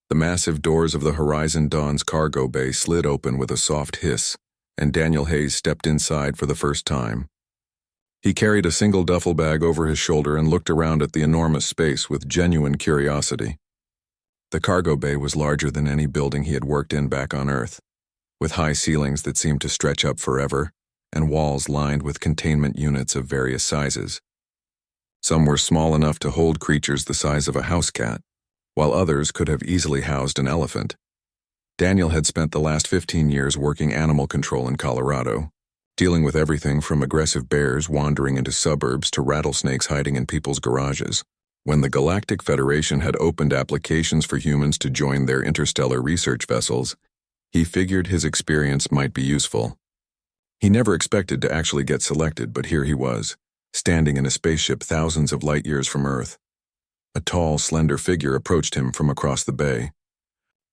The massive doors of the Horizon Dawn's cargo bay slid open with a soft hiss, and Daniel Hayes stepped inside for the first time. He carried a single duffel bag over his shoulder and looked around at the enormous space with genuine curiosity. The cargo bay was larger than any building he had worked in back on Earth, with high ceilings that seemed to stretch up forever, and walls lined with containment units of various sizes. Some were small enough to hold creatures the size of a house cat, while others could have easily housed an elephant. Daniel had spent the last 15 years working animal control in Colorado, dealing with everything from aggressive bears wandering into suburbs to rattlesnakes hiding in people's garages. When the Galactic Federation had opened applications for humans to join their interstellar research vessels, he figured his experience might be useful. He never expected to actually get selected, but here he was, standing in a spaceship thousands of light years from Earth. A tall, slender figure approached him from across the bay.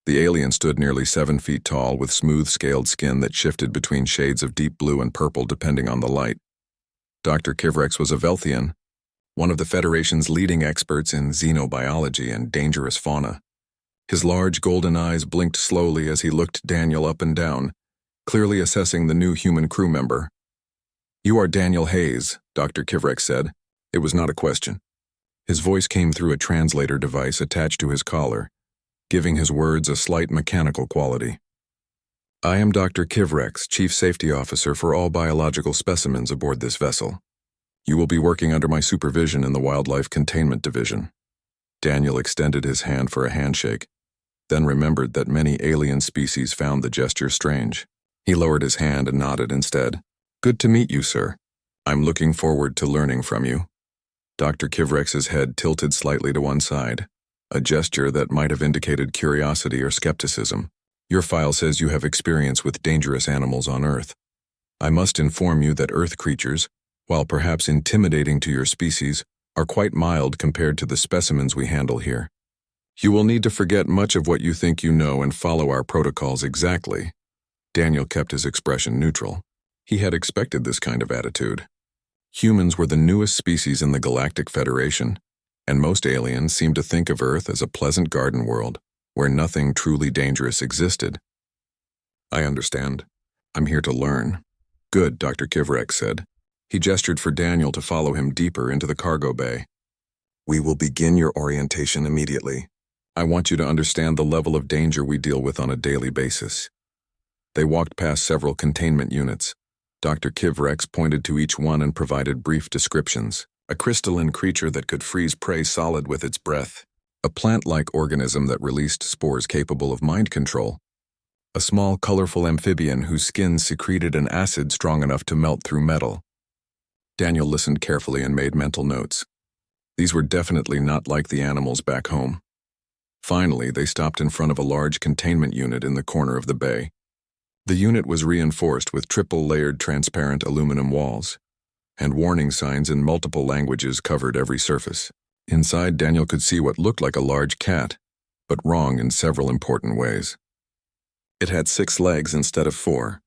The alien stood nearly 7 feet tall with smooth, scaled skin that shifted between shades of deep blue and purple depending on the light. Dr. Kivrex was a Velthian, one of the Federation's leading experts in xenobiology and dangerous fauna. His large golden eyes blinked slowly as he looked Daniel up and down, clearly assessing the new human crew member. "You are Daniel Hayes," Dr. Kivrex said. It was not a question. His voice came through a translator device attached to his collar, giving his words a slight mechanical quality. "I am Dr. Kivrex, Chief Safety Officer for all biological specimens aboard this vessel. You will be working under my supervision in the Wildlife Containment Division." Daniel extended his hand for a handshake, then remembered that many alien species found the gesture strange. He lowered his hand and nodded instead. "Good to meet you, sir. I'm looking forward to learning from you." Dr. Kivrex's head tilted slightly to one side, a gesture that might have indicated curiosity or skepticism. "Your file says you have experience with dangerous animals on Earth. I must inform you that Earth creatures, while perhaps intimidating to your species, are quite mild compared to the specimens we handle here. You will need to forget much of what you think you know and follow our protocols exactly." Daniel kept his expression neutral. He had expected this kind of attitude. Humans were the newest species in the Galactic Federation, and most aliens seemed to think of Earth as a pleasant garden world where nothing truly dangerous existed. "I understand. I'm here to learn." "Good," Dr. Kivrex said. He gestured for Daniel to follow him deeper into the cargo bay. "We will begin your orientation immediately. I want you to understand the level of danger we deal with on a daily basis." They walked past several containment units. Dr. Kivrex pointed to each one and provided brief descriptions. A crystalline creature that could freeze prey solid with its breath. A plant-like organism that released spores capable of mind control. A small, colorful amphibian whose skin secreted an acid strong enough to melt through metal. Daniel listened carefully and made mental notes. These were definitely not like the animals back home. Finally, they stopped in front of a large containment unit in the corner of the bay. The unit was reinforced with triple-layered transparent aluminum walls, and warning signs in multiple languages covered every surface. Inside, Daniel could see what looked like a large cat, but wrong in several important ways. It had 6 legs instead of 4,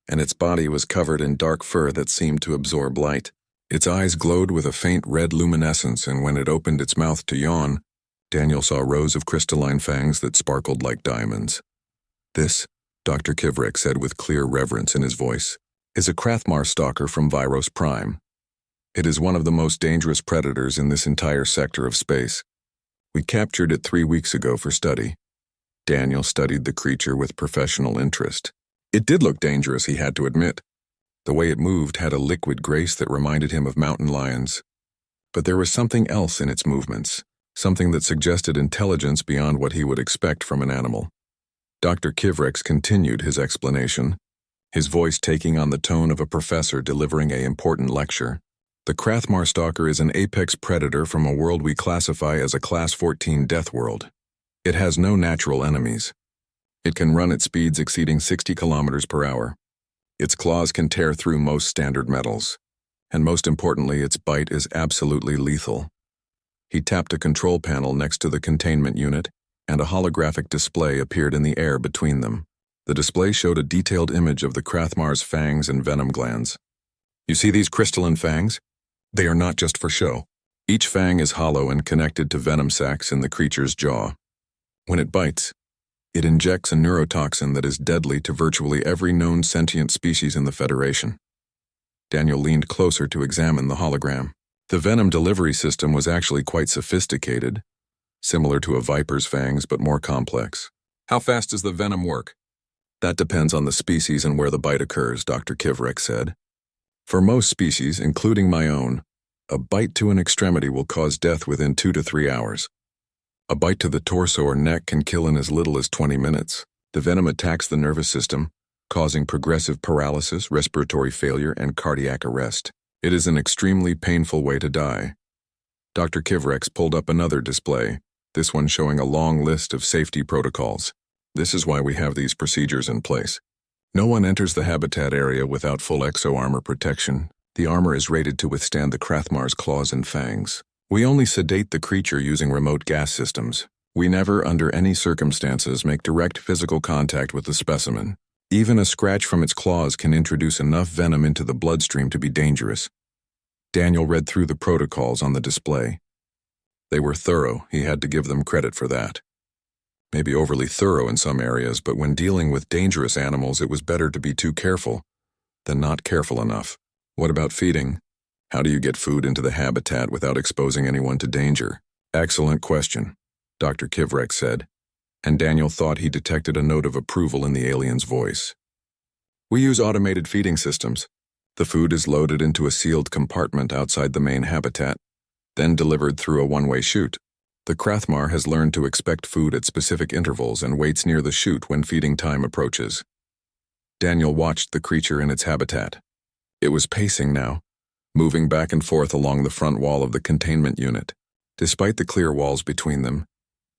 and its body was covered in dark fur that seemed to absorb light. Its eyes glowed with a faint red luminescence, and when it opened its mouth to yawn, Daniel saw rows of crystalline fangs that sparkled like diamonds. "This," Dr. Kivrex said with clear reverence in his voice, "is a Krathmar stalker from Viros Prime. It is one of the most dangerous predators in this entire sector of space. We captured it 3 weeks ago for study." Daniel studied the creature with professional interest. It did look dangerous, he had to admit. The way it moved had a liquid grace that reminded him of mountain lions. But there was something else in its movements, something that suggested intelligence beyond what he would expect from an animal. Dr. Kivrex continued his explanation, his voice taking on the tone of a professor delivering an important lecture. "The Krathmar stalker is an apex predator from a world we classify as a Class 14 death world. It has no natural enemies. It can run at speeds exceeding 60 kilometers per hour. Its claws can tear through most standard metals. And most importantly, its bite is absolutely lethal." He tapped a control panel next to the containment unit, and a holographic display appeared in the air between them. The display showed a detailed image of the Krathmar's fangs and venom glands. "You see these crystalline fangs? They are not just for show. Each fang is hollow and connected to venom sacs in the creature's jaw. When it bites, it injects a neurotoxin that is deadly to virtually every known sentient species in the Federation. Daniel leaned closer to examine the hologram. The venom delivery system was actually quite sophisticated, similar to a viper's fangs but more complex. How fast does the venom work? That depends on the species and where the bite occurs, Dr. Kivrex said. For most species, including my own, a bite to an extremity will cause death within 2 to 3 hours. A bite to the torso or neck can kill in as little as 20 minutes. The venom attacks the nervous system, causing progressive paralysis, respiratory failure, and cardiac arrest. It is an extremely painful way to die. Dr. Kivrex pulled up another display, this one showing a long list of safety protocols. This is why we have these procedures in place. No one enters the habitat area without full exo-armor protection. The armor is rated to withstand the Krathmar's claws and fangs. We only sedate the creature using remote gas systems. We never, under any circumstances, make direct physical contact with the specimen. Even a scratch from its claws can introduce enough venom into the bloodstream to be dangerous. Daniel read through the protocols on the display. They were thorough, he had to give them credit for that. Maybe overly thorough in some areas, but when dealing with dangerous animals, it was better to be too careful than not careful enough. What about feeding? How do you get food into the habitat without exposing anyone to danger? Excellent question, Dr. Kivrex said, and Daniel thought he detected a note of approval in the alien's voice. We use automated feeding systems. The food is loaded into a sealed compartment outside the main habitat, then delivered through a one-way chute. The Krathmar has learned to expect food at specific intervals and waits near the chute when feeding time approaches. Daniel watched the creature in its habitat. It was pacing now, moving back and forth along the front wall of the containment unit. Despite the clear walls between them,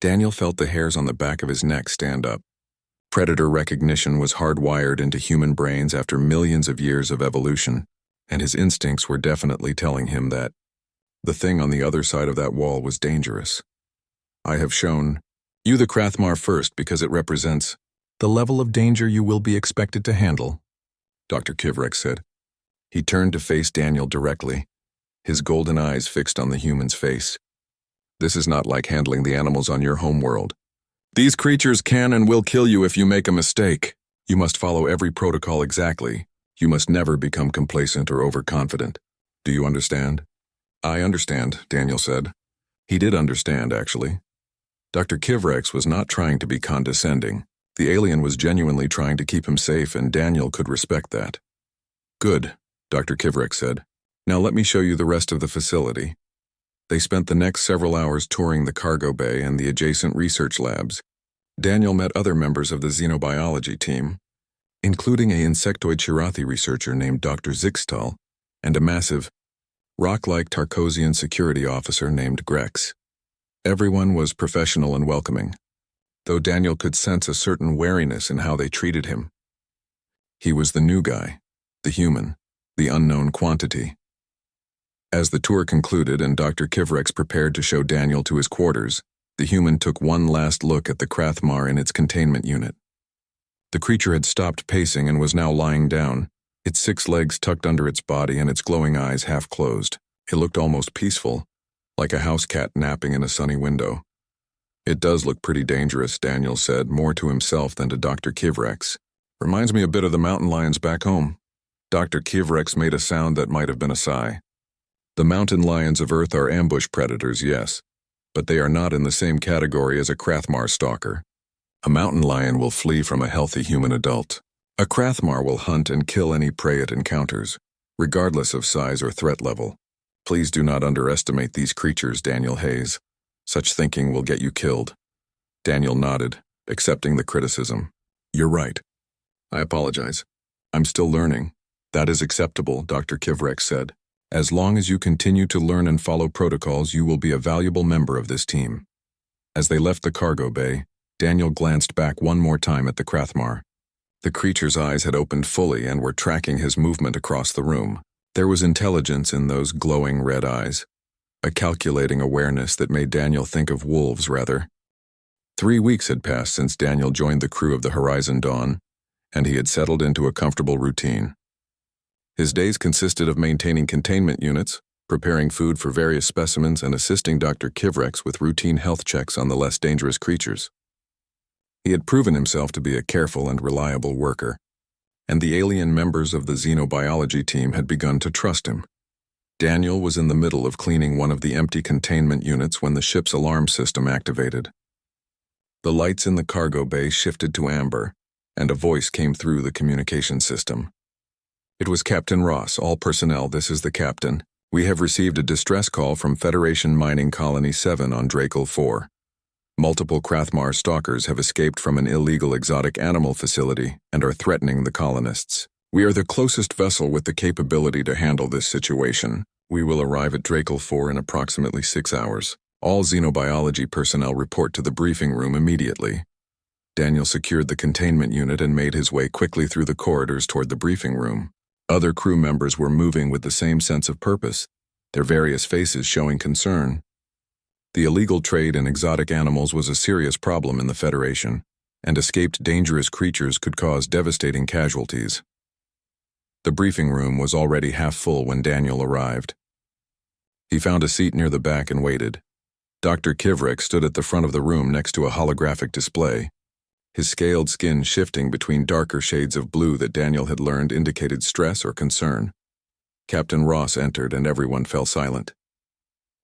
Daniel felt the hairs on the back of his neck stand up. Predator recognition was hardwired into human brains after millions of years of evolution, and his instincts were definitely telling him that the thing on the other side of that wall was dangerous. I have shown you the Krathmar first because it represents the level of danger you will be expected to handle, Dr. Kivrex said. He turned to face Daniel directly, his golden eyes fixed on the human's face. This is not like handling the animals on your homeworld. These creatures can and will kill you if you make a mistake. You must follow every protocol exactly. You must never become complacent or overconfident. Do you understand? I understand, Daniel said. He did understand, actually. Dr. Kivrex was not trying to be condescending. The alien was genuinely trying to keep him safe, and Daniel could respect that. Good, Dr. Kivrex said. Now let me show you the rest of the facility. They spent the next several hours touring the cargo bay and the adjacent research labs. Daniel met other members of the xenobiology team, including a insectoid Shirathi researcher named Dr. Zixtal and a massive, rock-like Tarkosian security officer named Grex. Everyone was professional and welcoming, though Daniel could sense a certain wariness in how they treated him. He was the new guy, the human, the unknown quantity. As the tour concluded and Dr. Kivrex prepared to show Daniel to his quarters, the human took one last look at the Krathmar in its containment unit. The creature had stopped pacing and was now lying down, its 6 legs tucked under its body and its glowing eyes half closed. It looked almost peaceful, like a house cat napping in a sunny window. It does look pretty dangerous, Daniel said, more to himself than to Dr. Kivrex. Reminds me a bit of the mountain lions back home. Dr. Kivrex made a sound that might have been a sigh. The mountain lions of Earth are ambush predators, yes, but they are not in the same category as a Krathmar stalker. A mountain lion will flee from a healthy human adult. A Krathmar will hunt and kill any prey it encounters, regardless of size or threat level. Please do not underestimate these creatures, Daniel Hayes. Such thinking will get you killed. Daniel nodded, accepting the criticism. You're right. I apologize. I'm still learning. That is acceptable, Dr. Kivrex said. As long as you continue to learn and follow protocols, you will be a valuable member of this team. As they left the cargo bay, Daniel glanced back one more time at the Krathmar. The creature's eyes had opened fully and were tracking his movement across the room. There was intelligence in those glowing red eyes, a calculating awareness that made Daniel think of wolves, rather. 3 weeks had passed since Daniel joined the crew of the Horizon Dawn, and he had settled into a comfortable routine. His days consisted of maintaining containment units, preparing food for various specimens, and assisting Dr. Kivrex with routine health checks on the less dangerous creatures. He had proven himself to be a careful and reliable worker, and the alien members of the xenobiology team had begun to trust him. Daniel was in the middle of cleaning one of the empty containment units when the ship's alarm system activated. The lights in the cargo bay shifted to amber, and a voice came through the communication system. It was Captain Ross. All personnel, this is the captain. We have received a distress call from Federation Mining Colony 7 on Drakel 4. Multiple Krathmar stalkers have escaped from an illegal exotic animal facility and are threatening the colonists. We are the closest vessel with the capability to handle this situation. We will arrive at Drakel 4 in approximately 6 hours. All xenobiology personnel report to the briefing room immediately. Daniel secured the containment unit and made his way quickly through the corridors toward the briefing room. Other crew members were moving with the same sense of purpose, their various faces showing concern. The illegal trade in exotic animals was a serious problem in the Federation, and escaped dangerous creatures could cause devastating casualties. The briefing room was already half full when Daniel arrived. He found a seat near the back and waited. Dr. Kivrek stood at the front of the room next to a holographic display, his scaled skin shifting between darker shades of blue that Daniel had learned indicated stress or concern. Captain Ross entered and everyone fell silent.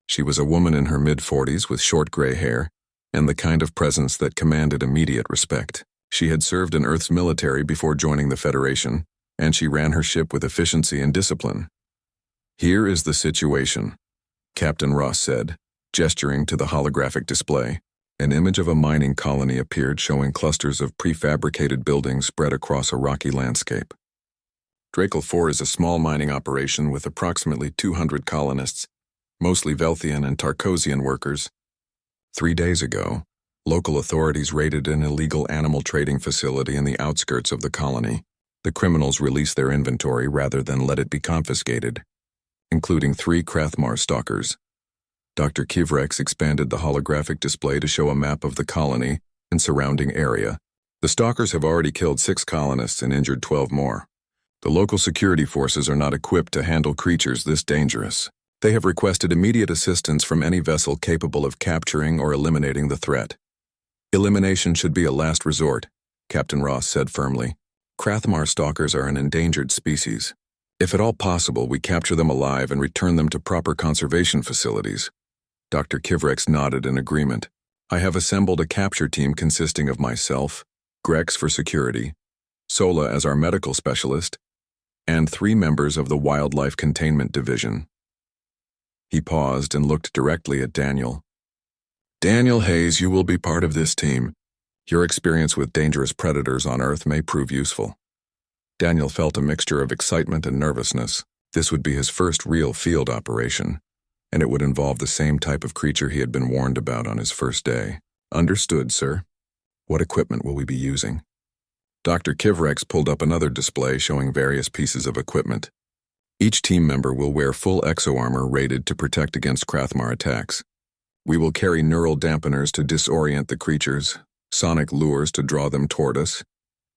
She was a woman in her mid-40s with short gray hair and the kind of presence that commanded immediate respect. She had served in Earth's military before joining the Federation, and she ran her ship with efficiency and discipline. Here is the situation, Captain Ross said, gesturing to the holographic display. An image of a mining colony appeared showing clusters of prefabricated buildings spread across a rocky landscape. Drakel 4 is a small mining operation with approximately 200 colonists, mostly Velthian and Tarkosian workers. 3 days ago, local authorities raided an illegal animal trading facility in the outskirts of the colony. The criminals released their inventory rather than let it be confiscated, including 3 Krathmar stalkers. Dr. Kivrex expanded the holographic display to show a map of the colony and surrounding area. The stalkers have already killed 6 colonists and injured 12 more. The local security forces are not equipped to handle creatures this dangerous. They have requested immediate assistance from any vessel capable of capturing or eliminating the threat. Elimination should be a last resort, Captain Ross said firmly. Krathmar stalkers are an endangered species. If at all possible, we capture them alive and return them to proper conservation facilities. Dr. Kivrex nodded in agreement. I have assembled a capture team consisting of myself, Grex for security, Sola as our medical specialist, and 3 members of the Wildlife Containment Division. He paused and looked directly at Daniel. Daniel Hayes, you will be part of this team. Your experience with dangerous predators on Earth may prove useful. Daniel felt a mixture of excitement and nervousness. This would be his first real field operation, and it would involve the same type of creature he had been warned about on his first day. Understood, sir. What equipment will we be using? Dr. Kivrex pulled up another display showing various pieces of equipment. Each team member will wear full exo-armor rated to protect against Krathmar attacks. We will carry neural dampeners to disorient the creatures, sonic lures to draw them toward us,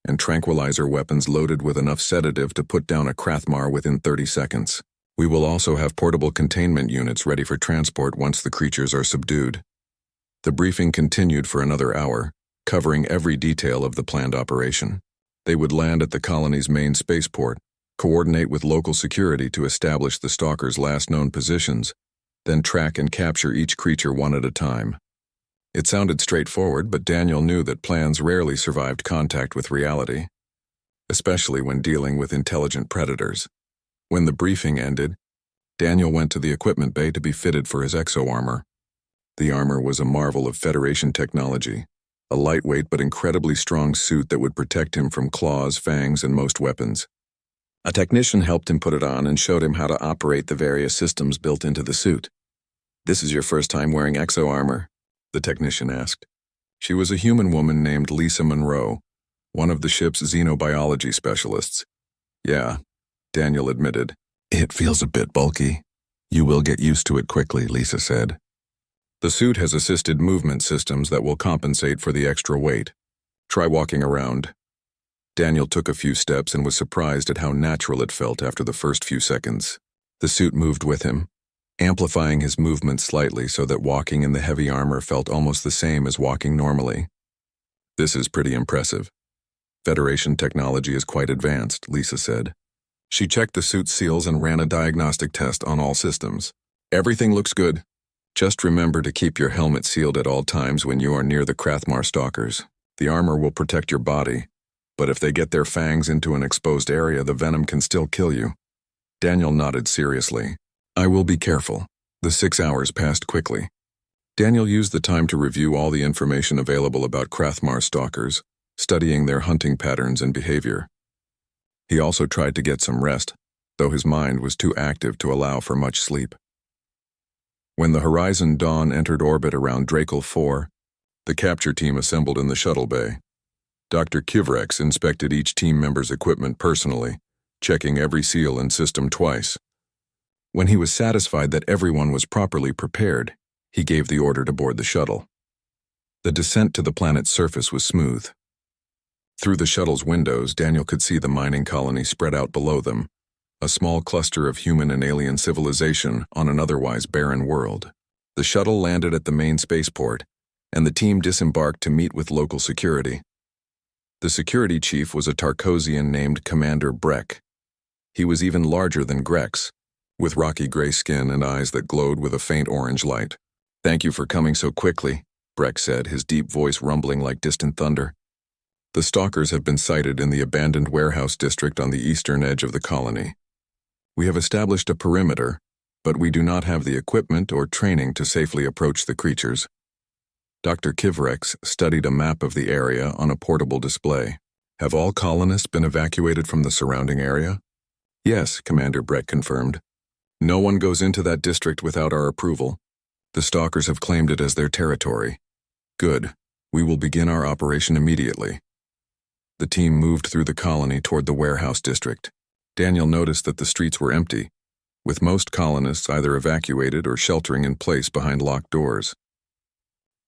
and tranquilizer weapons loaded with enough sedative to put down a Krathmar within 30 seconds. We will also have portable containment units ready for transport once the creatures are subdued. The briefing continued for another hour, covering every detail of the planned operation. They would land at the colony's main spaceport, coordinate with local security to establish the stalkers' last known positions, then track and capture each creature one at a time. It sounded straightforward, but Daniel knew that plans rarely survived contact with reality, especially when dealing with intelligent predators. When the briefing ended, Daniel went to the equipment bay to be fitted for his exo-armor. The armor was a marvel of Federation technology, a lightweight but incredibly strong suit that would protect him from claws, fangs, and most weapons. A technician helped him put it on and showed him how to operate the various systems built into the suit. This is your first time wearing exo-armor? The technician asked. She was a human woman named Lisa Monroe, one of the ship's xenobiology specialists. Yeah, Daniel admitted. It feels a bit bulky. You will get used to it quickly, Lisa said. The suit has assisted movement systems that will compensate for the extra weight. Try walking around. Daniel took a few steps and was surprised at how natural it felt after the first few seconds. The suit moved with him, amplifying his movement slightly so that walking in the heavy armor felt almost the same as walking normally. This is pretty impressive. Federation technology is quite advanced, Lisa said. She checked the suit seals and ran a diagnostic test on all systems. Everything looks good. Just remember to keep your helmet sealed at all times when you are near the Krathmar stalkers. The armor will protect your body, but if they get their fangs into an exposed area, the venom can still kill you. Daniel nodded seriously. I will be careful. The 6 hours passed quickly. Daniel used the time to review all the information available about Krathmar stalkers, studying their hunting patterns and behavior. He also tried to get some rest, though his mind was too active to allow for much sleep. When the Horizon Dawn entered orbit around Drakel 4, the capture team assembled in the shuttle bay. Dr. Kivrex inspected each team member's equipment personally, checking every seal and system twice. When he was satisfied that everyone was properly prepared, he gave the order to board the shuttle. The descent to the planet's surface was smooth. Through the shuttle's windows, Daniel could see the mining colony spread out below them, a small cluster of human and alien civilization on an otherwise barren world. The shuttle landed at the main spaceport, and the team disembarked to meet with local security. The security chief was a Tarkosian named Commander Breck. He was even larger than Grex, with rocky gray skin and eyes that glowed with a faint orange light. Thank you for coming so quickly, Breck said, his deep voice rumbling like distant thunder. The stalkers have been sighted in the abandoned warehouse district on the eastern edge of the colony. We have established a perimeter, but we do not have the equipment or training to safely approach the creatures. Dr. Kivrex studied a map of the area on a portable display. Have all colonists been evacuated from the surrounding area? Yes, Commander Breck confirmed. No one goes into that district without our approval. The stalkers have claimed it as their territory. Good. We will begin our operation immediately. The team moved through the colony toward the warehouse district. Daniel noticed that the streets were empty, with most colonists either evacuated or sheltering in place behind locked doors.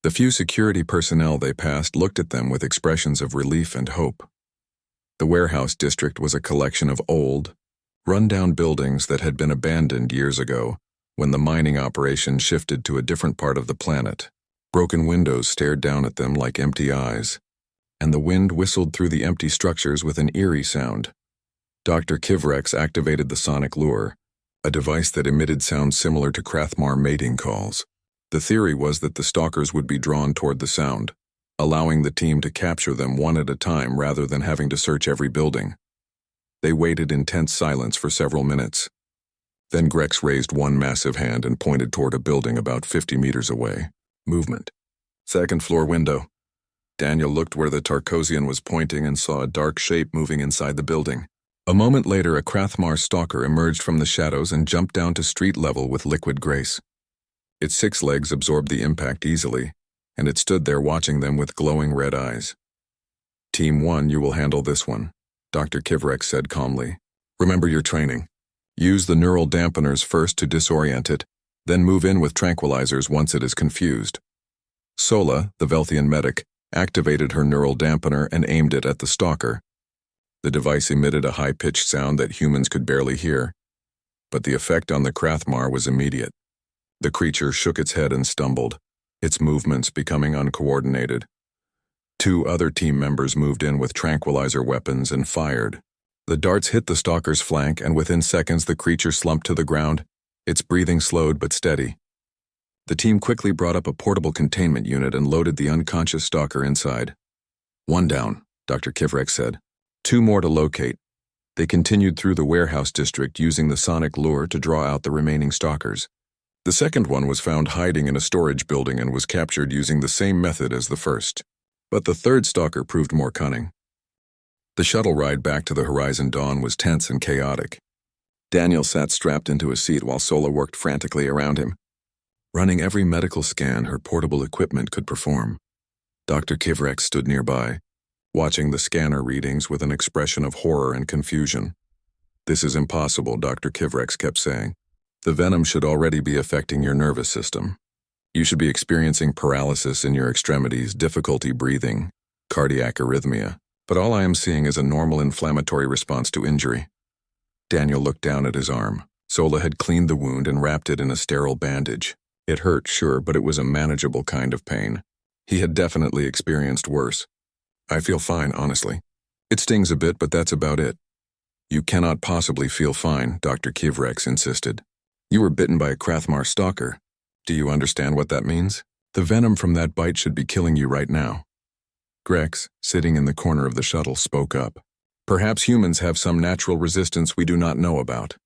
The few security personnel they passed looked at them with expressions of relief and hope. The warehouse district was a collection of old, run-down buildings that had been abandoned years ago when the mining operation shifted to a different part of the planet. Broken windows stared down at them like empty eyes, and the wind whistled through the empty structures with an eerie sound. Dr. Kivrex activated the sonic lure, a device that emitted sounds similar to Krathmar mating calls. The theory was that the stalkers would be drawn toward the sound, allowing the team to capture them one at a time rather than having to search every building. They waited in tense silence for several minutes. Then Grex raised one massive hand and pointed toward a building about 50 meters away. Movement. Second floor window. Daniel looked where the Tarkosian was pointing and saw a dark shape moving inside the building. A moment later, a Krathmar stalker emerged from the shadows and jumped down to street level with liquid grace. Its 6 legs absorbed the impact easily, and it stood there watching them with glowing red eyes. Team 1, you will handle this one, Dr. Kivrex said calmly. Remember your training. Use the neural dampeners first to disorient it, then move in with tranquilizers once it is confused. Sola, the Velthian medic, activated her neural dampener and aimed it at the stalker. The device emitted a high-pitched sound that humans could barely hear, but the effect on the Krathmar was immediate. The creature shook its head and stumbled, its movements becoming uncoordinated. 2 other team members moved in with tranquilizer weapons and fired. The darts hit the stalker's flank, and within seconds the creature slumped to the ground, its breathing slowed but steady. The team quickly brought up a portable containment unit and loaded the unconscious stalker inside. 1 down, Dr. Kivrex said. 2 more to locate. They continued through the warehouse district using the sonic lure to draw out the remaining stalkers. The second one was found hiding in a storage building and was captured using the same method as the first. But the third stalker proved more cunning. The shuttle ride back to the Horizon Dawn was tense and chaotic. Daniel sat strapped into a seat while Sola worked frantically around him, running every medical scan her portable equipment could perform. Dr. Kivrex stood nearby, watching the scanner readings with an expression of horror and confusion. This is impossible, Dr. Kivrex kept saying. The venom should already be affecting your nervous system. You should be experiencing paralysis in your extremities, difficulty breathing, cardiac arrhythmia, but all I am seeing is a normal inflammatory response to injury. Daniel looked down at his arm. Sola had cleaned the wound and wrapped it in a sterile bandage. It hurt, sure, but it was a manageable kind of pain. He had definitely experienced worse. I feel fine, honestly. It stings a bit, but that's about it. You cannot possibly feel fine, Dr. Kivrex insisted. You were bitten by a Krathmar stalker. Do you understand what that means? The venom from that bite should be killing you right now. Grex, sitting in the corner of the shuttle, spoke up. Perhaps humans have some natural resistance we do not know about.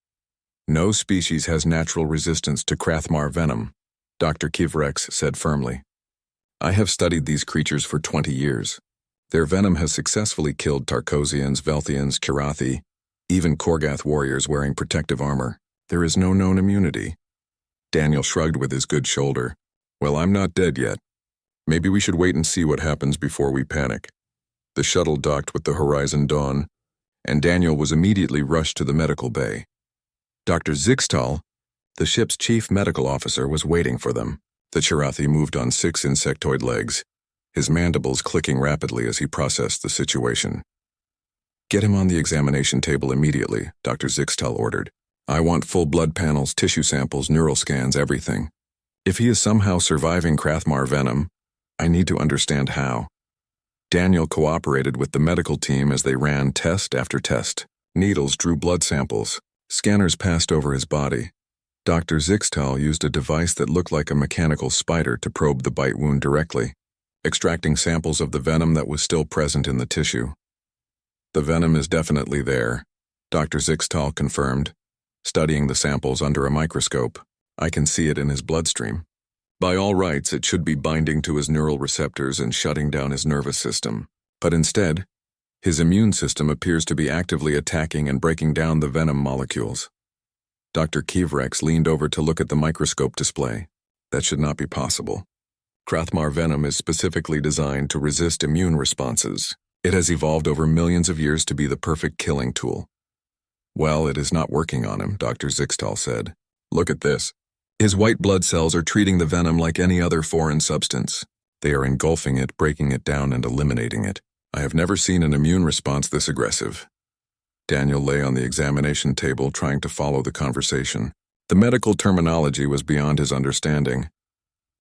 No species has natural resistance to Krathmar venom, Dr. Kivrex said firmly. I have studied these creatures for 20 years. Their venom has successfully killed Tarkosians, Velthians, Kirathi, even Korgath warriors wearing protective armor. There is no known immunity. Daniel shrugged with his good shoulder. Well, I'm not dead yet. Maybe we should wait and see what happens before we panic. The shuttle docked with the Horizon Dawn, and Daniel was immediately rushed to the medical bay. Dr. Zixtal, the ship's chief medical officer, was waiting for them. The Kirathi moved on 6 insectoid legs, his mandibles clicking rapidly as he processed the situation. Get him on the examination table immediately, Dr. Zixtal ordered. I want full blood panels, tissue samples, neural scans, everything. If he is somehow surviving Krathmar venom, I need to understand how. Daniel cooperated with the medical team as they ran test after test. Needles drew blood samples. Scanners passed over his body. Dr. Zixtal used a device that looked like a mechanical spider to probe the bite wound directly, extracting samples of the venom that was still present in the tissue. The venom is definitely there, Dr. Zixtal confirmed. Studying the samples under a microscope, I can see it in his bloodstream. By all rights, it should be binding to his neural receptors and shutting down his nervous system. But instead, his immune system appears to be actively attacking and breaking down the venom molecules. Dr. Kivrex leaned over to look at the microscope display. That should not be possible. Krathmar venom is specifically designed to resist immune responses. It has evolved over millions of years to be the perfect killing tool. Well, it is not working on him, Dr. Zixtal said. Look at this. His white blood cells are treating the venom like any other foreign substance. They are engulfing it, breaking it down, and eliminating it. I have never seen an immune response this aggressive. Daniel lay on the examination table trying to follow the conversation. The medical terminology was beyond his understanding,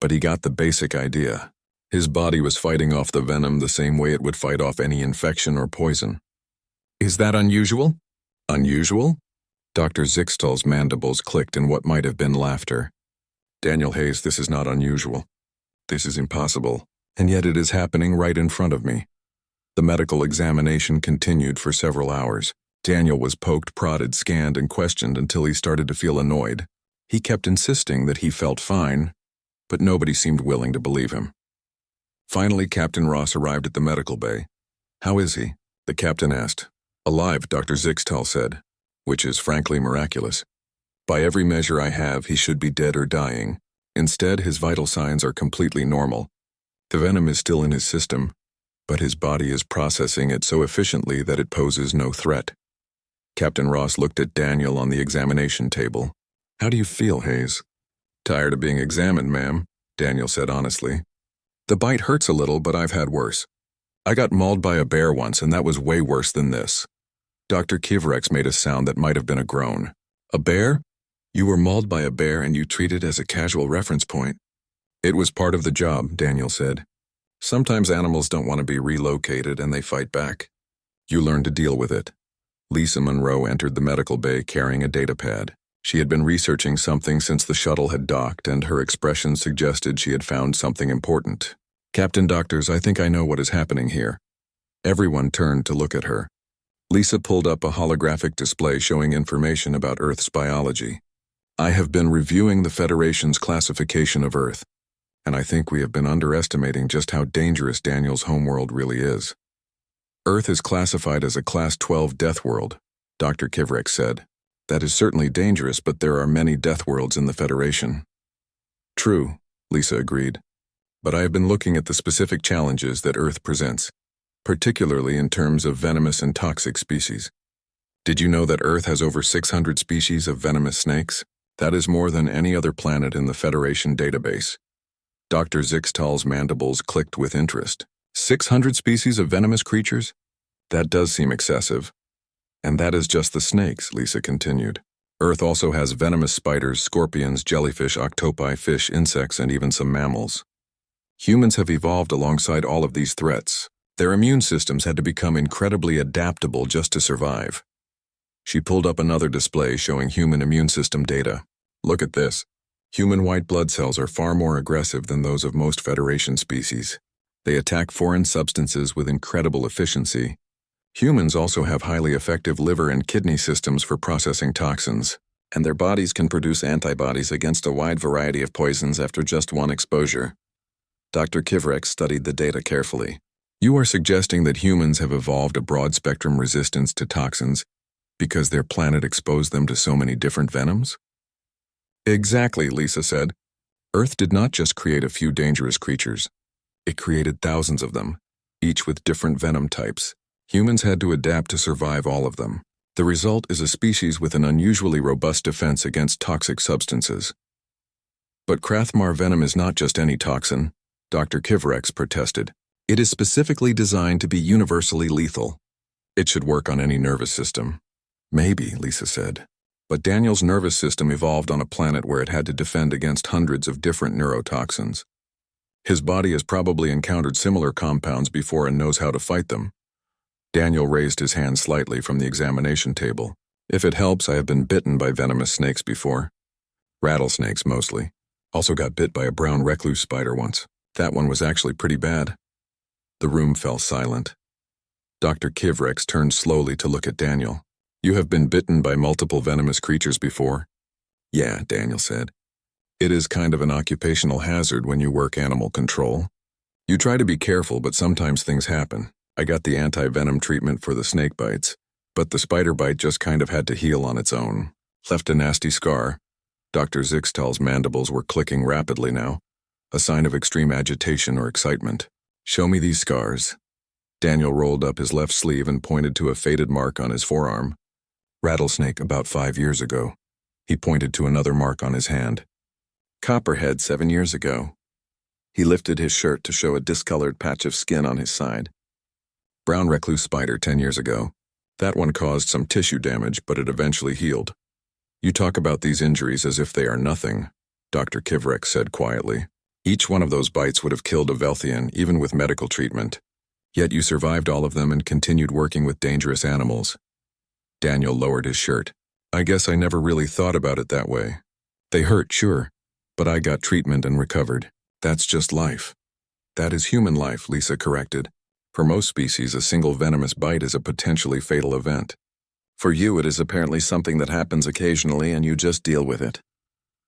but he got the basic idea. His body was fighting off the venom the same way it would fight off any infection or poison. Is that unusual? Unusual? Dr. Zixtal's mandibles clicked in what might have been laughter. Daniel Hayes, this is not unusual. This is impossible, and yet it is happening right in front of me. The medical examination continued for several hours. Daniel was poked, prodded, scanned, and questioned until he started to feel annoyed. He kept insisting that he felt fine, but nobody seemed willing to believe him. Finally, Captain Ross arrived at the medical bay. How is he? The captain asked. Alive, Dr. Zixtal said, which is frankly miraculous. By every measure I have, he should be dead or dying. Instead, his vital signs are completely normal. The venom is still in his system, but his body is processing it so efficiently that it poses no threat. Captain Ross looked at Daniel on the examination table. How do you feel, Hayes? Tired of being examined, ma'am, Daniel said honestly. The bite hurts a little, but I've had worse. I got mauled by a bear once, and that was way worse than this. Dr. Kivrex made a sound that might have been a groan. A bear? You were mauled by a bear and you treat it as a casual reference point. It was part of the job, Daniel said. Sometimes animals don't want to be relocated and they fight back. You learn to deal with it. Lisa Monroe entered the medical bay carrying a datapad. She had been researching something since the shuttle had docked, and her expression suggested she had found something important. Captain Doctors, I think I know what is happening here. Everyone turned to look at her. Lisa pulled up a holographic display showing information about Earth's biology. I have been reviewing the Federation's classification of Earth, and I think we have been underestimating just how dangerous Daniel's homeworld really is. Earth is classified as a Class 12 death world, Dr. Kivrex said. That is certainly dangerous, but there are many death worlds in the Federation. True, Lisa agreed. But I have been looking at the specific challenges that Earth presents, particularly in terms of venomous and toxic species. Did you know that Earth has over 600 species of venomous snakes? That is more than any other planet in the Federation database. Dr. Zixtal's mandibles clicked with interest. 600 species of venomous creatures? That does seem excessive. And that is just the snakes, Lisa continued. Earth also has venomous spiders, scorpions, jellyfish, octopi, fish, insects, and even some mammals. Humans have evolved alongside all of these threats. Their immune systems had to become incredibly adaptable just to survive. She pulled up another display showing human immune system data. Look at this. Human white blood cells are far more aggressive than those of most Federation species. They attack foreign substances with incredible efficiency. Humans also have highly effective liver and kidney systems for processing toxins, and their bodies can produce antibodies against a wide variety of poisons after just one exposure. Dr. Kivrex studied the data carefully. You are suggesting that humans have evolved a broad-spectrum resistance to toxins because their planet exposed them to so many different venoms? Exactly, Lisa said. Earth did not just create a few dangerous creatures. It created thousands of them, each with different venom types. Humans had to adapt to survive all of them. The result is a species with an unusually robust defense against toxic substances. But Krathmar venom is not just any toxin, Dr. Kivrex protested. It is specifically designed to be universally lethal. It should work on any nervous system. Maybe, Lisa said. But Daniel's nervous system evolved on a planet where it had to defend against hundreds of different neurotoxins. His body has probably encountered similar compounds before and knows how to fight them. Daniel raised his hand slightly from the examination table. If it helps, I have been bitten by venomous snakes before. Rattlesnakes, mostly. Also got bit by a brown recluse spider once. That one was actually pretty bad. The room fell silent. Dr. Kivrex turned slowly to look at Daniel. You have been bitten by multiple venomous creatures before? Yeah, Daniel said. It is kind of an occupational hazard when you work animal control. You try to be careful, but sometimes things happen. I got the anti-venom treatment for the snake bites, but the spider bite just kind of had to heal on its own. Left a nasty scar. Dr. Zixtal's mandibles were clicking rapidly now, a sign of extreme agitation or excitement. Show me these scars. Daniel rolled up his left sleeve and pointed to a faded mark on his forearm. Rattlesnake about 5 years ago. He pointed to another mark on his hand. Copperhead 7 years ago. He lifted his shirt to show a discolored patch of skin on his side. Brown recluse spider 10 years ago. That one caused some tissue damage, but it eventually healed. You talk about these injuries as if they are nothing, Dr. Kivrex said quietly. Each one of those bites would have killed a Velthian, even with medical treatment. Yet you survived all of them and continued working with dangerous animals. Daniel lowered his shirt. I guess I never really thought about it that way. They hurt, sure, but I got treatment and recovered. That's just life. That is human life, Lisa corrected. For most species, a single venomous bite is a potentially fatal event. For you, it is apparently something that happens occasionally and you just deal with it.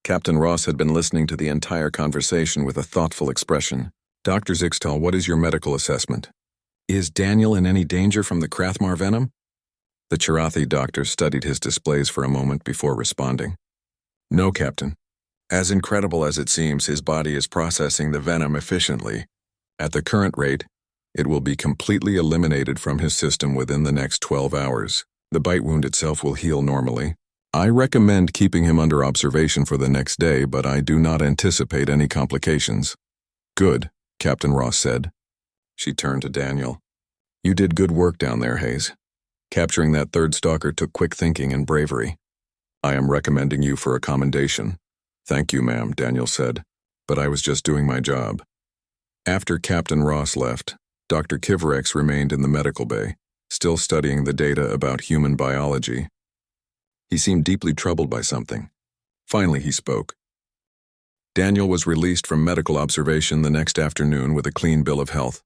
Captain Ross had been listening to the entire conversation with a thoughtful expression. Dr. Zixtal, what is your medical assessment? Is Daniel in any danger from the Krathmar venom? The Chirathi doctor studied his displays for a moment before responding. No, Captain. As incredible as it seems, his body is processing the venom efficiently. At the current rate, it will be completely eliminated from his system within the next 12 hours. The bite wound itself will heal normally. I recommend keeping him under observation for the next day, but I do not anticipate any complications. Good, Captain Ross said. She turned to Daniel. You did good work down there, Hayes. Capturing that third stalker took quick thinking and bravery. I am recommending you for a commendation. Thank you, ma'am, Daniel said, but I was just doing my job. After Captain Ross left, Dr. Kivrex remained in the medical bay, still studying the data about human biology. He seemed deeply troubled by something. Finally, he spoke. Daniel was released from medical observation the next afternoon with a clean bill of health.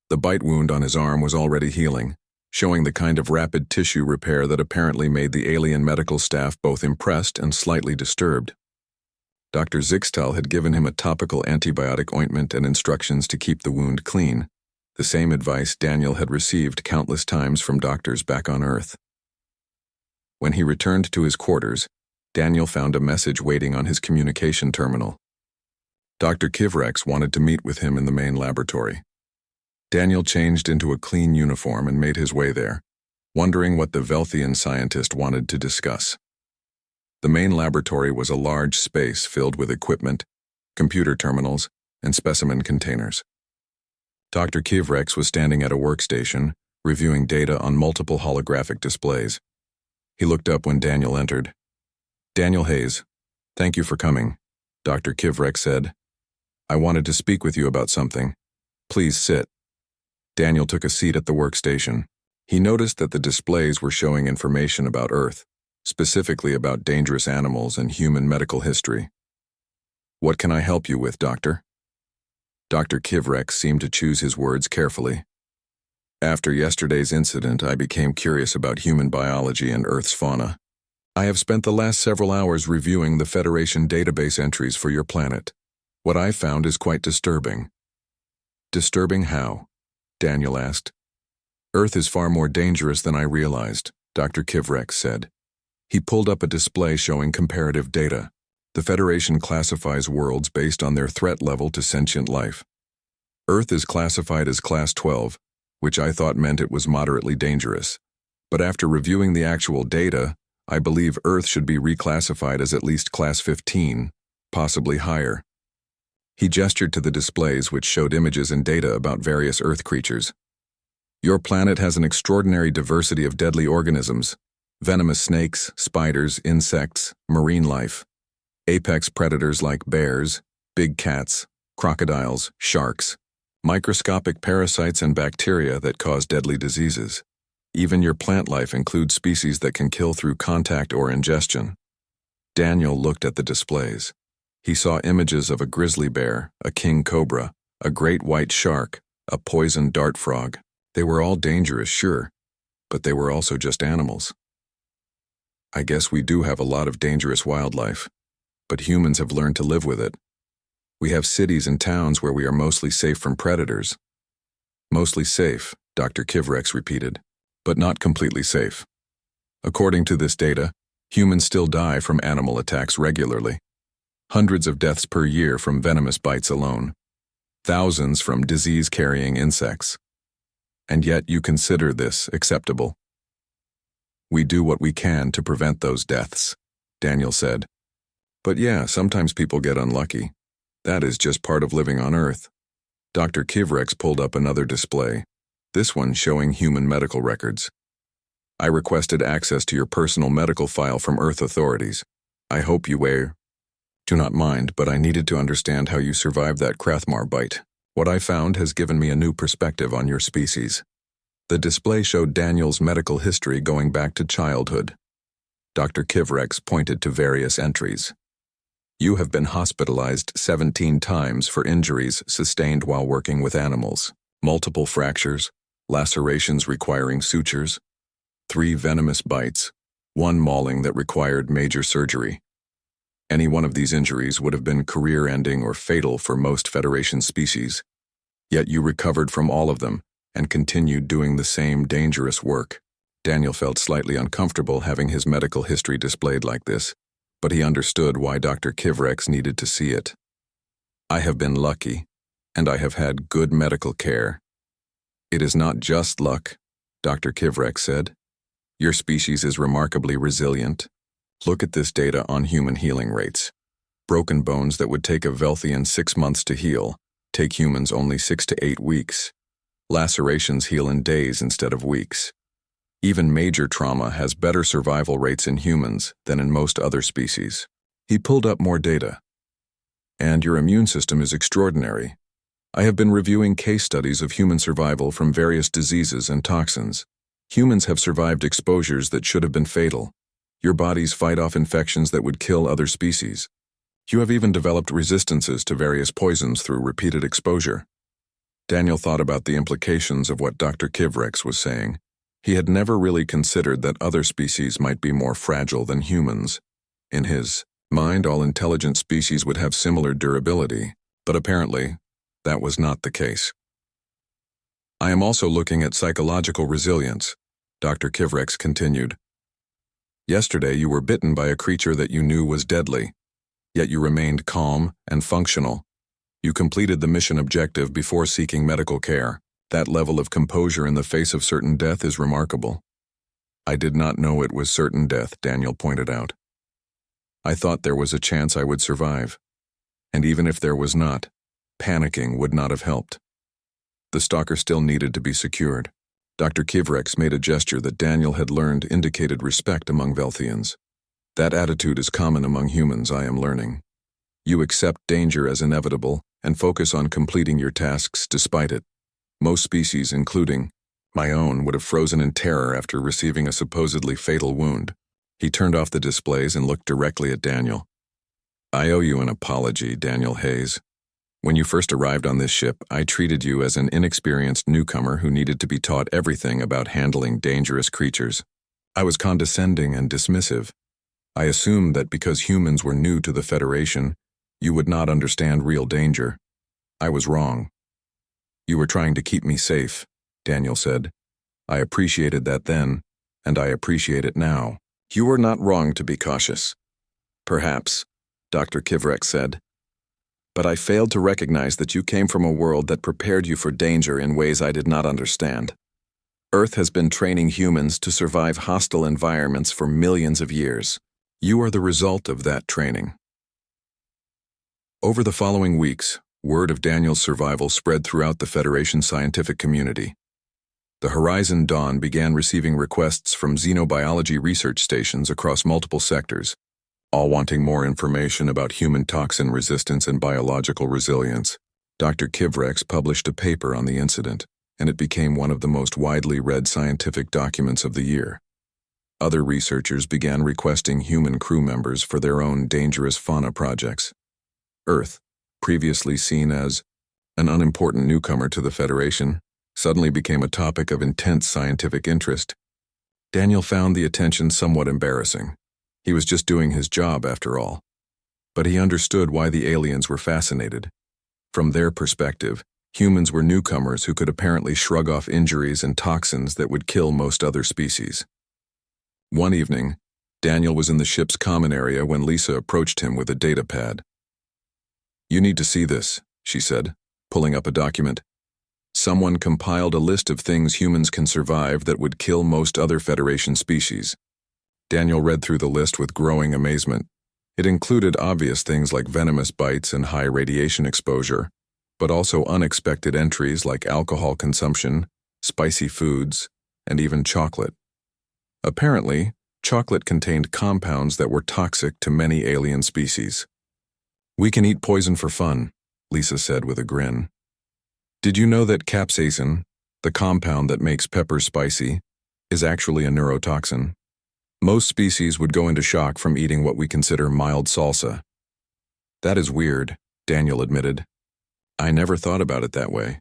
The bite wound on his arm was already healing, showing the kind of rapid tissue repair that apparently made the alien medical staff both impressed and slightly disturbed. Dr. Zixtal had given him a topical antibiotic ointment and instructions to keep the wound clean, the same advice Daniel had received countless times from doctors back on Earth. When he returned to his quarters, Daniel found a message waiting on his communication terminal. Dr. Kivrex wanted to meet with him in the main laboratory. Daniel changed into a clean uniform and made his way there, wondering what the Velthian scientist wanted to discuss. The main laboratory was a large space filled with equipment, computer terminals, and specimen containers. Dr. Kivrex was standing at a workstation, reviewing data on multiple holographic displays. He looked up when Daniel entered. Daniel Hayes, thank you for coming, Dr. Kivrex said. I wanted to speak with you about something. Please sit. Daniel took a seat at the workstation. He noticed that the displays were showing information about Earth, specifically about dangerous animals and human medical history. "What can I help you with, Doctor?" Dr. Kivrex seemed to choose his words carefully. "After yesterday's incident, I became curious about human biology and Earth's fauna. I have spent the last several hours reviewing the Federation database entries for your planet. What I found is quite disturbing." "Disturbing how?" Daniel asked. "Earth is far more dangerous than I realized," Dr. Kivrex said. He pulled up a display showing comparative data. The Federation classifies worlds based on their threat level to sentient life. Earth is classified as Class 12, which I thought meant it was moderately dangerous. But after reviewing the actual data, I believe Earth should be reclassified as at least Class 15, possibly higher. He gestured to the displays which showed images and data about various Earth creatures. "Your planet has an extraordinary diversity of deadly organisms: venomous snakes, spiders, insects, marine life, apex predators like bears, big cats, crocodiles, sharks, microscopic parasites and bacteria that cause deadly diseases. Even your plant life includes species that can kill through contact or ingestion." Daniel looked at the displays. He saw images of a grizzly bear, a king cobra, a great white shark, a poison dart frog. They were all dangerous, sure, but they were also just animals. "I guess we do have a lot of dangerous wildlife, but humans have learned to live with it. We have cities and towns where we are mostly safe from predators." "Mostly safe," Dr. Kivrex repeated, "but not completely safe. According to this data, humans still die from animal attacks regularly. Hundreds of deaths per year from venomous bites alone. Thousands from disease-carrying insects. And yet you consider this acceptable." "We do what we can to prevent those deaths," Daniel said. "But yeah, sometimes people get unlucky. That is just part of living on Earth." Dr. Kivrex pulled up another display, this one showing human medical records. "I requested access to your personal medical file from Earth authorities. I hope you do not mind, but I needed to understand how you survived that Krathmar bite. What I found has given me a new perspective on your species." The display showed Daniel's medical history going back to childhood. Dr. Kivrex pointed to various entries. "You have been hospitalized 17 times for injuries sustained while working with animals. Multiple fractures, lacerations requiring sutures, 3 venomous bites, 1 mauling that required major surgery. Any one of these injuries would have been career-ending or fatal for most Federation species. Yet you recovered from all of them and continued doing the same dangerous work." Daniel felt slightly uncomfortable having his medical history displayed like this, but he understood why Dr. Kivrex needed to see it. "I have been lucky, and I have had good medical care." "It is not just luck," Dr. Kivrex said. "Your species is remarkably resilient. Look at this data on human healing rates. Broken bones that would take a Velthian 6 months to heal take humans only 6 to 8 weeks. Lacerations heal in days instead of weeks. Even major trauma has better survival rates in humans than in most other species." He pulled up more data. "And your immune system is extraordinary. I have been reviewing case studies of human survival from various diseases and toxins. Humans have survived exposures that should have been fatal. Your bodies fight off infections that would kill other species. You have even developed resistances to various poisons through repeated exposure." Daniel thought about the implications of what Dr. Kivrex was saying. He had never really considered that other species might be more fragile than humans. In his mind, all intelligent species would have similar durability, but apparently, that was not the case. "I am also looking at psychological resilience," Dr. Kivrex continued. "Yesterday you were bitten by a creature that you knew was deadly, yet you remained calm and functional. You completed the mission objective before seeking medical care. That level of composure in the face of certain death is remarkable." "I did not know it was certain death," Daniel pointed out. "I thought there was a chance I would survive. And even if there was not, panicking would not have helped. The stalker still needed to be secured." Dr. Kivrex made a gesture that Daniel had learned indicated respect among Velthians. "That attitude is common among humans, I am learning. You accept danger as inevitable and focus on completing your tasks despite it. Most species, including my own, would have frozen in terror after receiving a supposedly fatal wound. He turned off the displays and looked directly at Daniel. I owe you an apology, Daniel Hayes. When you first arrived on this ship, I treated you as an inexperienced newcomer who needed to be taught everything about handling dangerous creatures. I was condescending and dismissive. I assumed that because humans were new to the Federation, you would not understand real danger. I was wrong. You were trying to keep me safe, Daniel said. I appreciated that then, and I appreciate it now. You were not wrong to be cautious. Perhaps, Dr. Kivrek said. But I failed to recognize that you came from a world that prepared you for danger in ways I did not understand. Earth has been training humans to survive hostile environments for millions of years. You are the result of that training. Over the following weeks, word of Daniel's survival spread throughout the Federation scientific community. The Horizon Dawn began receiving requests from xenobiology research stations across multiple sectors, all wanting more information about human toxin resistance and biological resilience. Dr. Kivrex published a paper on the incident, and it became one of the most widely read scientific documents of the year. Other researchers began requesting human crew members for their own dangerous fauna projects. Earth, previously seen as an unimportant newcomer to the Federation, suddenly became a topic of intense scientific interest. Daniel found the attention somewhat embarrassing. He was just doing his job, after all. But he understood why the aliens were fascinated. From their perspective, humans were newcomers who could apparently shrug off injuries and toxins that would kill most other species. One evening, Daniel was in the ship's common area when Lisa approached him with a data pad. You need to see this, she said, pulling up a document. Someone compiled a list of things humans can survive that would kill most other Federation species. Daniel read through the list with growing amazement. It included obvious things like venomous bites and high radiation exposure, but also unexpected entries like alcohol consumption, spicy foods, and even chocolate. Apparently, chocolate contained compounds that were toxic to many alien species. We can eat poison for fun, Lisa said with a grin. Did you know that capsaicin, the compound that makes pepper spicy, is actually a neurotoxin? Most species would go into shock from eating what we consider mild salsa. That is weird, Daniel admitted. I never thought about it that way.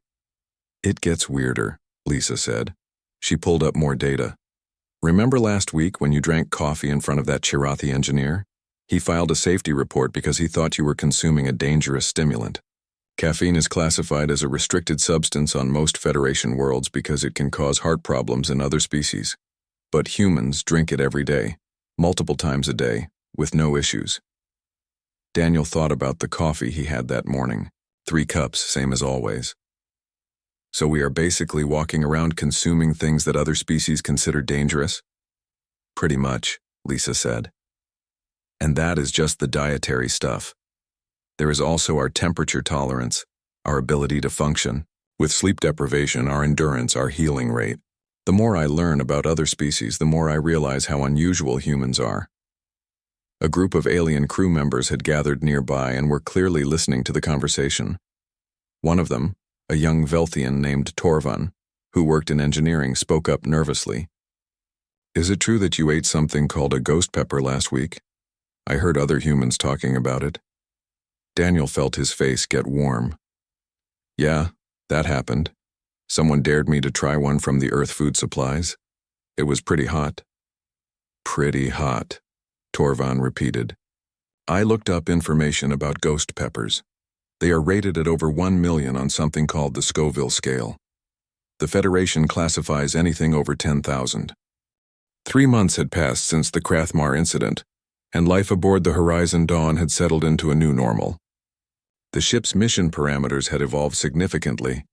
It gets weirder, Lisa said. She pulled up more data. Remember last week when you drank coffee in front of that Chirathi engineer? He filed a safety report because he thought you were consuming a dangerous stimulant. Caffeine is classified as a restricted substance on most Federation worlds because it can cause heart problems in other species. But humans drink it every day, multiple times a day, with no issues. Daniel thought about the coffee he had that morning. 3 cups, same as always. So we are basically walking around consuming things that other species consider dangerous? Pretty much, Lisa said. And that is just the dietary stuff. There is also our temperature tolerance, our ability to function. With sleep deprivation, our endurance, our healing rate. The more I learn about other species, the more I realize how unusual humans are. A group of alien crew members had gathered nearby and were clearly listening to the conversation. One of them, a young Velthian named Torvan, who worked in engineering, spoke up nervously. Is it true that you ate something called a ghost pepper last week? I heard other humans talking about it. Daniel felt his face get warm. Yeah, that happened. Someone dared me to try one from the Earth food supplies. It was pretty hot. Pretty hot, Torvan repeated. I looked up information about ghost peppers. They are rated at over 1 million on something called the Scoville scale. The Federation classifies anything over 10,000. 3 months had passed since the Krathmar incident, and life aboard the Horizon Dawn had settled into a new normal. The ship's mission parameters had evolved significantly,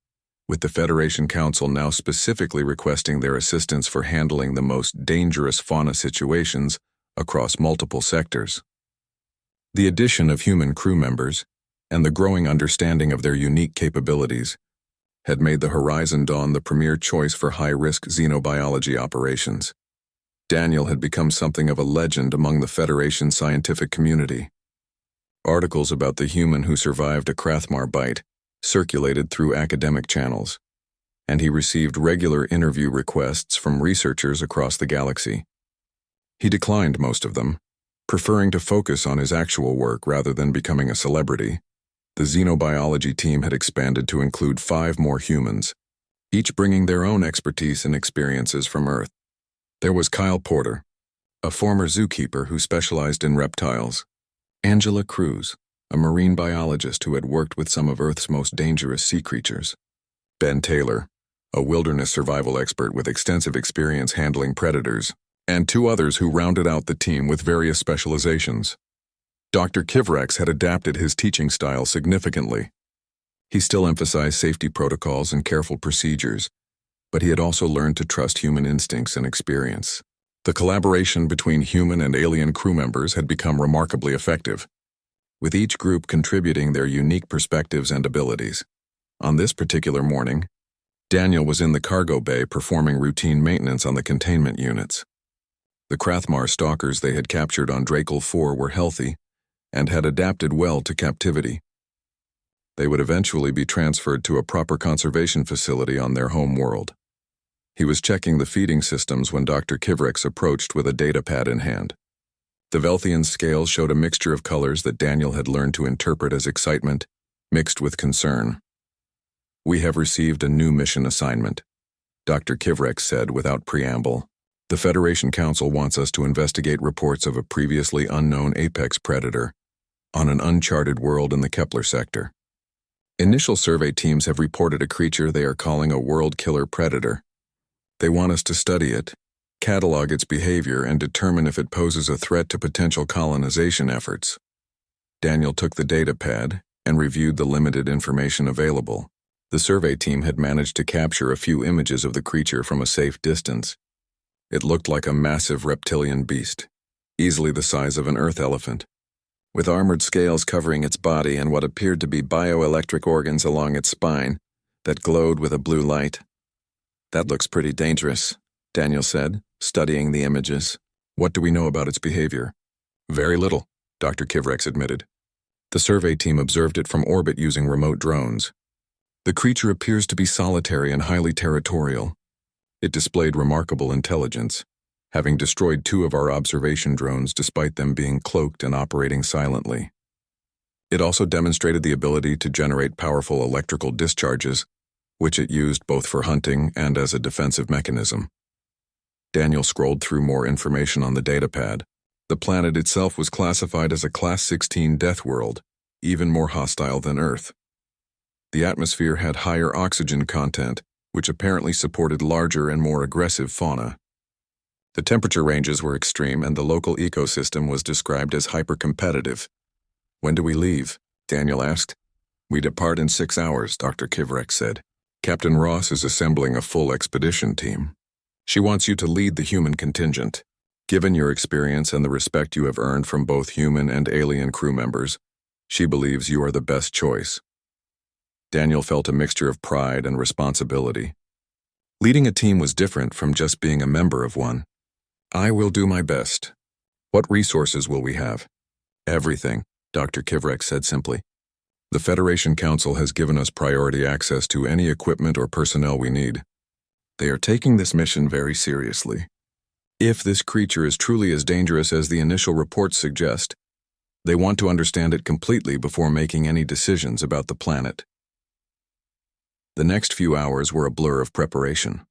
with the Federation Council now specifically requesting their assistance for handling the most dangerous fauna situations across multiple sectors. The addition of human crew members, and the growing understanding of their unique capabilities, had made the Horizon Dawn the premier choice for high-risk xenobiology operations. Daniel had become something of a legend among the Federation scientific community. Articles about the human who survived a Krathmar bite circulated through academic channels. and he received regular interview requests from researchers across the galaxy. He declined most of them, preferring to focus on his actual work rather than becoming a celebrity. The xenobiology team had expanded to include 5 more humans, each bringing their own expertise and experiences from Earth. There was Kyle Porter, a former zookeeper who specialized in reptiles; Angela Cruz, a marine biologist who had worked with some of Earth's most dangerous sea creatures; Ben Taylor, a wilderness survival expert with extensive experience handling predators; and 2 others who rounded out the team with various specializations. Dr. Kivrex had adapted his teaching style significantly. He still emphasized safety protocols and careful procedures, but he had also learned to trust human instincts and experience. The collaboration between human and alien crew members had become remarkably effective, with each group contributing their unique perspectives and abilities. On this particular morning, Daniel was in the cargo bay performing routine maintenance on the containment units. The Krathmar stalkers they had captured on Drakel 4 were healthy and had adapted well to captivity. They would eventually be transferred to a proper conservation facility on their home world. He was checking the feeding systems when Dr. Kivrex approached with a datapad in hand. The Velthian scales showed a mixture of colors that Daniel had learned to interpret as excitement, mixed with concern. "We have received a new mission assignment," Dr. Kivrex said without preamble. "The Federation Council wants us to investigate reports of a previously unknown apex predator on an uncharted world in the Kepler sector. Initial survey teams have reported a creature they are calling a world killer predator. They want us to study it, catalog its behavior, and determine if it poses a threat to potential colonization efforts." Daniel took the datapad and reviewed the limited information available. The survey team had managed to capture a few images of the creature from a safe distance. It looked like a massive reptilian beast, easily the size of an earth elephant, with armored scales covering its body and what appeared to be bioelectric organs along its spine that glowed with a blue light. "That looks pretty dangerous," Daniel said, studying the images. "What do we know about its behavior?" "Very little," Dr. Kivrex admitted. The survey team observed it from orbit using remote drones. The creature appears to be solitary and highly territorial. It displayed remarkable intelligence, having destroyed 2 of our observation drones despite them being cloaked and operating silently. It also demonstrated the ability to generate powerful electrical discharges, which it used both for hunting and as a defensive mechanism. Daniel scrolled through more information on the datapad. The planet itself was classified as a Class 16 death world, even more hostile than Earth. The atmosphere had higher oxygen content, which apparently supported larger and more aggressive fauna. The temperature ranges were extreme, and the local ecosystem was described as hyper-competitive. "When do we leave?" Daniel asked. "We depart in 6 hours, Dr. Kivrex said. Captain Ross is assembling a full expedition team. She wants you to lead the human contingent. Given your experience and the respect you have earned from both human and alien crew members, she believes you are the best choice." Daniel felt a mixture of pride and responsibility. Leading a team was different from just being a member of one. "I will do my best. What resources will we have?" "Everything," Dr. Kivrex said simply. "The Federation Council has given us priority access to any equipment or personnel we need. They are taking this mission very seriously. If this creature is truly as dangerous as the initial reports suggest, they want to understand it completely before making any decisions about the planet." The next few hours were a blur of preparation.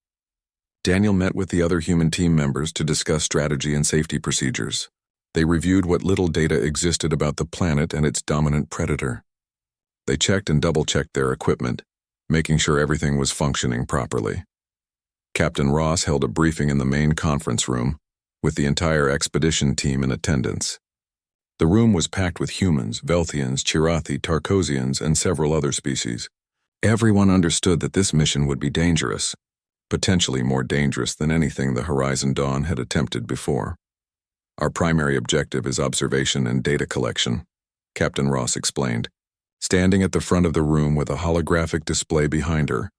Daniel met with the other human team members to discuss strategy and safety procedures. They reviewed what little data existed about the planet and its dominant predator. They checked and double-checked their equipment, making sure everything was functioning properly. Captain Ross held a briefing in the main conference room, with the entire expedition team in attendance. The room was packed with humans, Velthians, Chirathi, Tarkosians, and several other species. Everyone understood that this mission would be dangerous, potentially more dangerous than anything the Horizon Dawn had attempted before. "Our primary objective is observation and data collection," Captain Ross explained, standing at the front of the room with a holographic display behind her,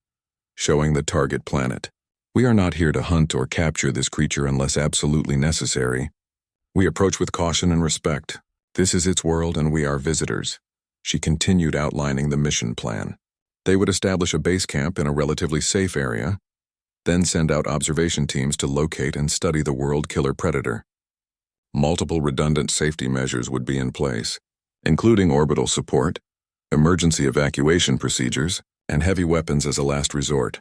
showing the target planet. "We are not here to hunt or capture this creature unless absolutely necessary. We approach with caution and respect. This is its world and we are visitors." She continued outlining the mission plan. They would establish a base camp in a relatively safe area, then send out observation teams to locate and study the world killer predator. Multiple redundant safety measures would be in place, including orbital support, emergency evacuation procedures, and heavy weapons as a last resort.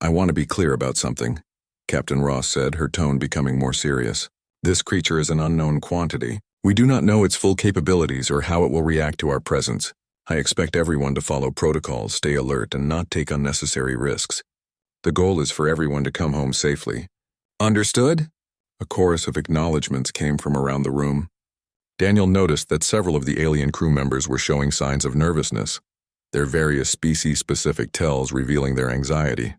"I want to be clear about something," Captain Ross said, her tone becoming more serious. "This creature is an unknown quantity. We do not know its full capabilities or how it will react to our presence. I expect everyone to follow protocols, stay alert, and not take unnecessary risks. The goal is for everyone to come home safely." "Understood?" A chorus of acknowledgments came from around the room. Daniel noticed that several of the alien crew members were showing signs of nervousness, their various species-specific tells revealing their anxiety.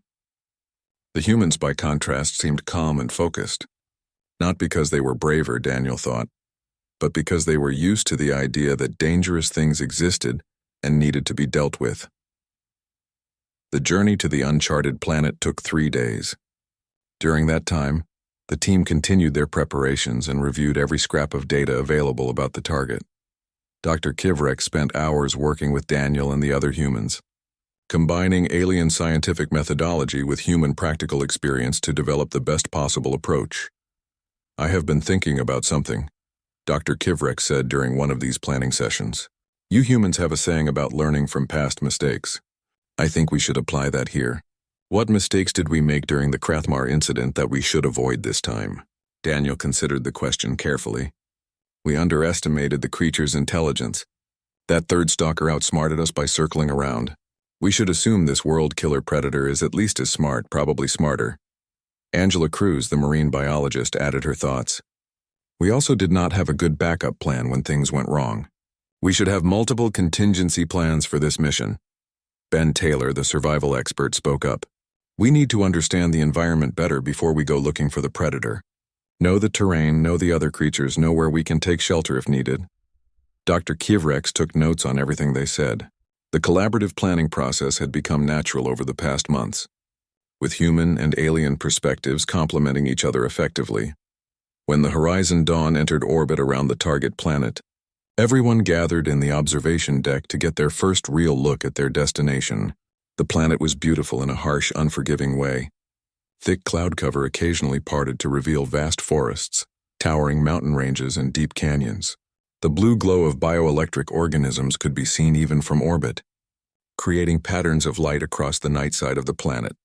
The humans, by contrast, seemed calm and focused. Not because they were braver, Daniel thought, but because they were used to the idea that dangerous things existed and needed to be dealt with. The journey to the uncharted planet took 3 days. During that time, the team continued their preparations and reviewed every scrap of data available about the target. Dr. Kivrek spent hours working with Daniel and the other humans, combining alien scientific methodology with human practical experience to develop the best possible approach. "I have been thinking about something," Dr. Kivrek said during one of these planning sessions. "You humans have a saying about learning from past mistakes. I think we should apply that here. What mistakes did we make during the Krathmar incident that we should avoid this time?" Daniel considered the question carefully. "We underestimated the creature's intelligence. That third stalker outsmarted us by circling around. We should assume this world killer predator is at least as smart, probably smarter." Angela Cruz, the marine biologist, added her thoughts. "We also did not have a good backup plan when things went wrong. We should have multiple contingency plans for this mission." Ben Taylor, the survival expert, spoke up. "We need to understand the environment better before we go looking for the predator. Know the terrain, know the other creatures, know where we can take shelter if needed." Dr. Kivrex took notes on everything they said. The collaborative planning process had become natural over the past months, with human and alien perspectives complementing each other effectively. When the Horizon Dawn entered orbit around the target planet, everyone gathered in the observation deck to get their first real look at their destination. The planet was beautiful in a harsh, unforgiving way. Thick cloud cover occasionally parted to reveal vast forests, towering mountain ranges, and deep canyons. The blue glow of bioelectric organisms could be seen even from orbit, creating patterns of light across the night side of the planet.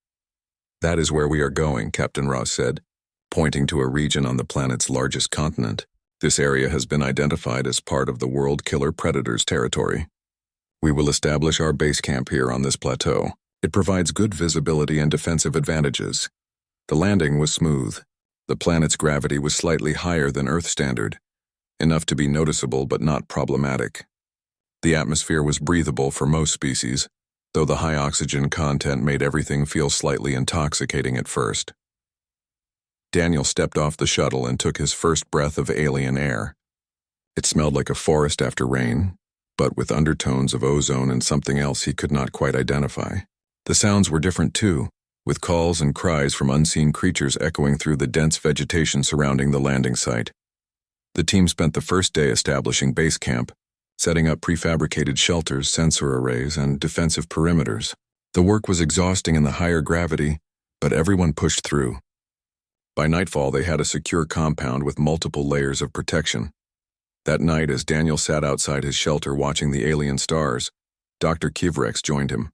"That is where we are going," Captain Ross said, pointing to a region on the planet's largest continent. "This area has been identified as part of the world killer predator's territory. We will establish our base camp here on this plateau. It provides good visibility and defensive advantages." The landing was smooth. The planet's gravity was slightly higher than Earth standard, enough to be noticeable but not problematic. The atmosphere was breathable for most species, though the high oxygen content made everything feel slightly intoxicating at first. Daniel stepped off the shuttle and took his first breath of alien air. It smelled like a forest after rain, but with undertones of ozone and something else he could not quite identify. The sounds were different too, with calls and cries from unseen creatures echoing through the dense vegetation surrounding the landing site. The team spent the first day establishing base camp, setting up prefabricated shelters, sensor arrays, and defensive perimeters. The work was exhausting in the higher gravity, but everyone pushed through. By nightfall, they had a secure compound with multiple layers of protection. That night, as Daniel sat outside his shelter watching the alien stars, Dr. Kivrex joined him.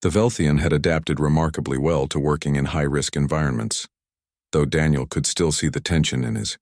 The Velthian had adapted remarkably well to working in high-risk environments, though Daniel could still see the tension in his